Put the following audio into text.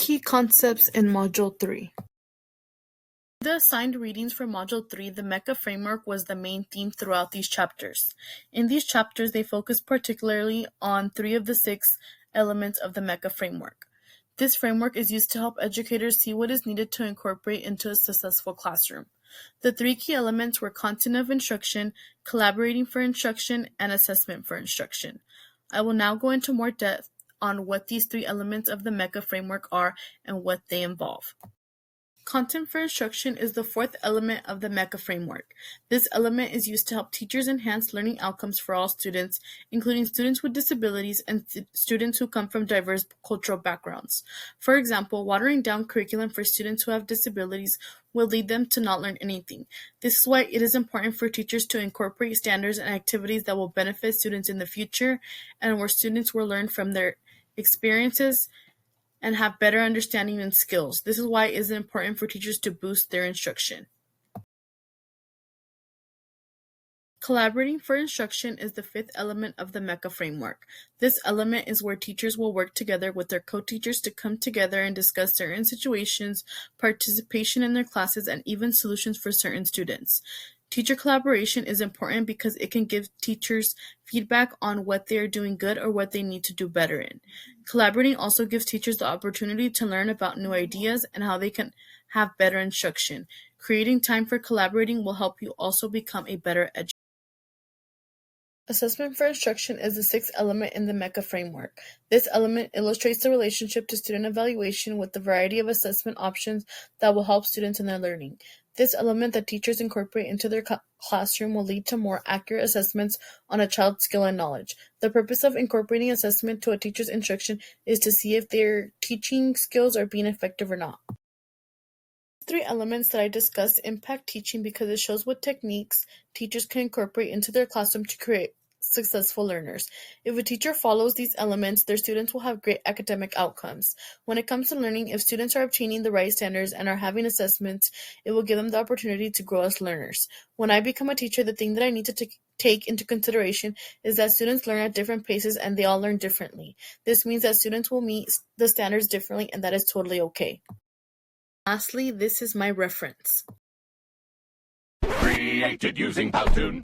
Key concepts in Module 3. The assigned readings for Module 3, the Mecha framework was the main theme throughout these chapters. In these chapters, they focus particularly on 3 of the 6 elements of the Mecha framework. This framework is used to help educators see what is needed to incorporate into a successful classroom. The 3 key elements were content of instruction, collaborating for instruction, and assessment for instruction. I will now go into more depth on what these 3 elements of the Mecha framework are and what they involve. Content for instruction is the 4th element of the Mecha framework. This element is used to help teachers enhance learning outcomes for all students, including students with disabilities and students who come from diverse cultural backgrounds. For example, watering down curriculum for students who have disabilities will lead them to not learn anything. This is why it is important for teachers to incorporate standards and activities that will benefit students in the future and where students will learn from their experiences and have better understanding and skills. This is why it is important for teachers to boost their instruction. Collaborating for instruction is the 5th element of the Mecha framework. This element is where teachers will work together with their co-teachers to come together and discuss certain situations, participation in their classes, and even solutions for certain students. Teacher collaboration is important because it can give teachers feedback on what they are doing good or what they need to do better in. Collaborating also gives teachers the opportunity to learn about new ideas and how they can have better instruction. Creating time for collaborating will help you also become a better educator. Assessment for instruction is the 6th element in the Mecha framework. This element illustrates the relationship to student evaluation with the variety of assessment options that will help students in their learning. This element that teachers incorporate into their classroom will lead to more accurate assessments on a child's skill and knowledge. The purpose of incorporating assessment to a teacher's instruction is to see if their teaching skills are being effective or not. The 3 elements that I discussed impact teaching because it shows what techniques teachers can incorporate into their classroom to create successful learners. If a teacher follows these elements, their students will have great academic outcomes. When it comes to learning, if students are obtaining the right standards and are having assessments, it will give them the opportunity to grow as learners. When I become a teacher, the thing that I need to take into consideration is that students learn at different paces and they all learn differently. This means that students will meet the standards differently, and that is totally okay. Lastly, this is my reference. Created using Powtoon.